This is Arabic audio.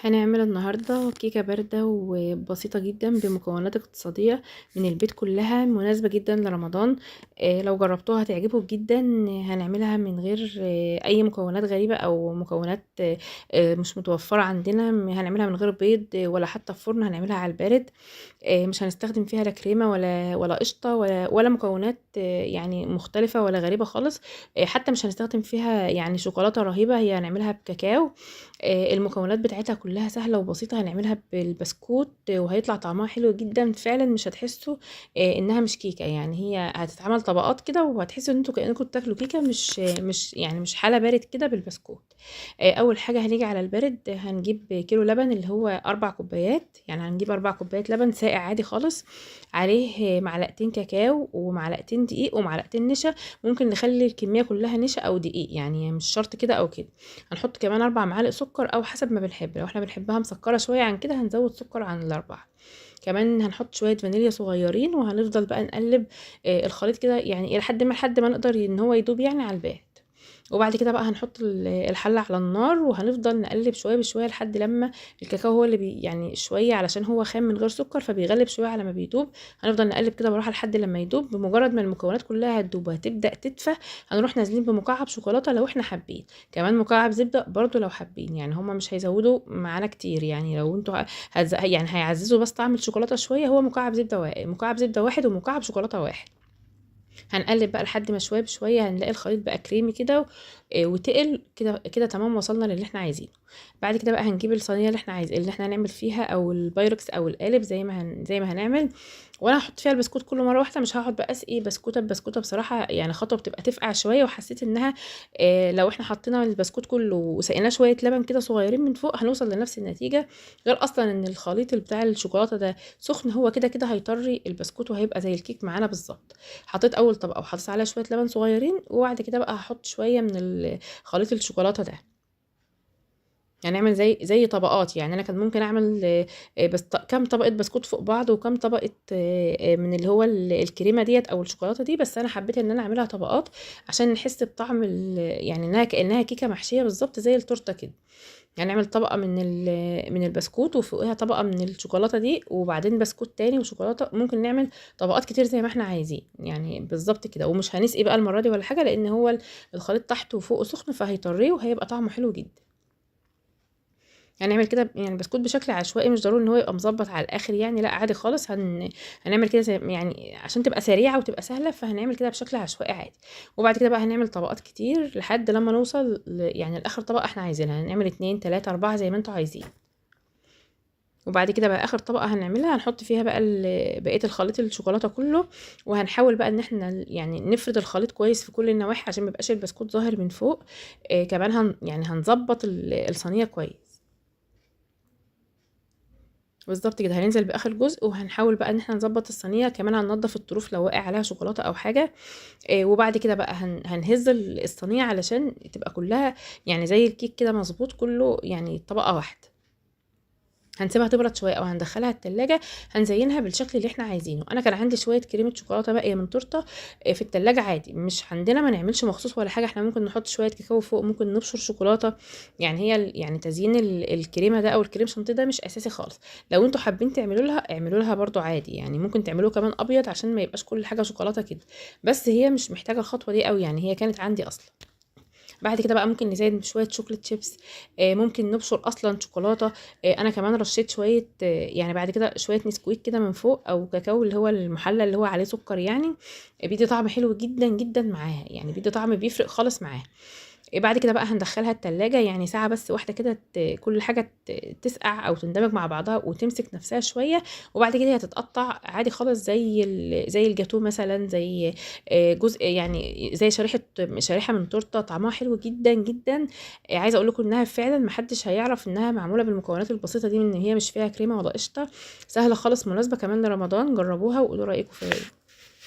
هنعمل النهاردة كيكة باردة وبسيطة جدا بمكونات اقتصادية من البيت، كلها مناسبة جدا لرمضان. لو جربتوها هتعجبكم جدا. هنعملها من غير اي مكونات غريبة او مكونات مش متوفرة عندنا. هنعملها من غير بيض ولا حتى في فرن، هنعملها على البارد. مش هنستخدم فيها لا كريمة ولا قشطة ولا مكونات يعني مختلفة ولا غريبة خالص. حتى مش هنستخدم فيها يعني شوكولاتة رهيبة، هي هنعملها بكاكاو. المكونات بتاعتها كلها سهلة وبسيطة، هنعملها بالبسكوت وهيطلع طعمها حلو جدا فعلا. مش هتحسوا انها مش كيكة، يعني هي هتتعمل طبقات كده وهتحسوا ان انتوا كأنكم بتاكلوا كيكة، مش حالة بارد كده بالبسكوت. اول حاجة هنيجي على البارد، هنجيب كيلو لبن اللي هو 4 كوبايات، يعني هنجيب 4 كوبايات لبن ساقع عادي خالص، عليه معلقتين كاكاو ومعلقتين دقيق ومعلقتين نشا. ممكن نخلي الكمية كلها نشا او دقيق، يعني مش شرط كده او كده. هنحط كمان 4 معالق سكر او حسب ما بنحب، لو احنا بنحبها مسكرة شوية عن كده هنزود سكر عن الاربعة. كمان هنحط شوية فانيليا صغيرين، وهنفضل بقى نقلب الخليط كده يعني الى لحد ما نقدر ان هو يدوب يعني على البارد. وبعد كده بقى هنحط الحلة على النار، وهنفضل نقلب شوية بشوية لحد لما الكاكاو هو اللي يعني شوية، علشان هو خام من غير سكر فبيغلب شوية على ما بيدوب. هنفضل نقلب كده براحة لحد لما يدوب. بمجرد ما المكونات كلها هتدوب وهتبدأ تدفى، هنروح نازلين بمكعب شوكولاتة لو احنا حابين، كمان مكعب زبدة برضو لو حابين. يعني هما مش هيزودوا معانا كتير، يعني لو انتوا يعني هيعززوا بس طعم الشوكولاتة شوية. هو مكعب زبدة واحد ومكعب شوكولاتة واحد. هنقلب بقى لحد ما شويه بشويه هنلاقي الخليط بقى كريمي كده وتقل كده كده تمام، وصلنا للي احنا عايزينه. بعد كده بقى هنجيب الصينيه اللي احنا هنعمل فيها، او البايركس او القالب زي ما هنعمل. وانا هحط فيها البسكوت كله مره واحده، مش هقعد بقى اسقي بسكوته بسكوته بصراحه، يعني خطوه بتبقى تفقع شويه، وحسيت انها لو احنا حطينا البسكوت كله وسقيناه شويه لبن كده صغيرين من فوق هنوصل لنفس النتيجه. غير اصلا ان الخليط اللي بتاع الشوكولاته ده سخن، هو كده كده هيطري البسكوت وهيبقى زي الكيك معانا بالظبط. حطيت اول طبقه وحطيت عليها شويه لبن صغيرين، وبعد كده بقى هحط شويه من خليط الشوكولاته ده. يعني نعمل زي طبقات، يعني انا كان ممكن اعمل بس كام طبقه بسكوت فوق بعض وكام طبقه من اللي هو الكريمه ديت او الشوكولاته دي، بس انا حبيت ان انا اعملها طبقات عشان نحس بطعم يعني انها كانها كيكه محشيه بالظبط زي التورته كده. يعني نعمل طبقه من البسكوت وفوقها طبقه من الشوكولاته دي، وبعدين بسكوت تاني وشوكولاته. ممكن نعمل طبقات كتير زي ما احنا عايزين يعني بالظبط كده. ومش هنسقي بقى المره دي ولا حاجه، لان هو الخليط تحت وفوقه سخن فهيطريه وهيبقى طعمه حلو جدا. هنعمل كده يعني بسكوت بشكل عشوائي، مش ضروري ان هو يبقى مظبط على الاخر، يعني لا عادي خالص. هنعمل كده زي يعني عشان تبقى سريعه وتبقى سهله، فهنعمل كده بشكل عشوائي عادي. وبعد كده بقى هنعمل طبقات كتير لحد لما نوصل يعني لاخر طبقه احنا عايزينها. هنعمل 2 3 4 زي ما انتوا عايزين. وبعد كده بقى اخر طبقه هنعملها هنحط فيها بقى بقيه الخليط الشوكولاته كله. وهنحاول بقى ان احنا يعني نفرد الخليط كويس في كل النواحي عشان ما يبقاش البسكوت ظاهر من فوق. كمان يعني هنظبط الصينيه كويس بالظبط كده. هننزل باخر جزء وهنحاول بقى ان احنا نظبط الصينيه، كمان هننضف الطروف لو واقع عليها شوكولاته او حاجه. وبعد كده بقى هنهز الصينيه علشان تبقى كلها يعني زي الكيك كده مظبوط كله، يعني طبقه واحده. هنسيبها تبرد شويه او هندخلها التلاجة، هنزينها بالشكل اللي احنا عايزينه. انا كان عندي شويه كريمه شوكولاته باقيه من تورته في التلاجة عادي، مش عندنا ما نعملش مخصوص ولا حاجه. احنا ممكن نحط شويه كاكاو فوق، ممكن نبشر شوكولاته. يعني هي يعني تزيين الكريمه ده او الكريم شانتيه ده مش اساسي خالص. لو انتوا حابين تعملوا لها اعملوا لها برده عادي، يعني ممكن تعملوه كمان ابيض عشان ما يبقاش كل حاجه شوكولاته كده. بس هي مش محتاجه الخطوه دي قوي، يعني هي كانت عندي اصلا. بعد كده بقى ممكن نزين بشويه شوكليت شيبس. ممكن نبشر اصلا شوكولاته. انا كمان رشيت شويه يعني بعد كده شويه نسكويك كده من فوق، او كاكاو اللي هو المحلى اللي هو عليه سكر يعني. بيدي طعم حلو جدا جدا معاها، يعني بيدي طعم بيفرق خالص معاها. بعد كده بقى هندخلها التلاجة يعني ساعة بس واحدة كده، كل حاجة تسقع أو تندمج مع بعضها وتمسك نفسها شوية. وبعد كده هي تتقطع عادي خالص زي الجاتو مثلا، زي جزء يعني زي شريحة من تورتة. طعمها حلو جدا جدا. عايزة أقول لكم إنها فعلا محدش هيعرف إنها معمولة بالمكونات البسيطة دي، إن هي مش فيها كريمة ولا قشطة. سهلة خالص، مناسبة كمان لرمضان. جربوها وقولوا رأيكم فيها.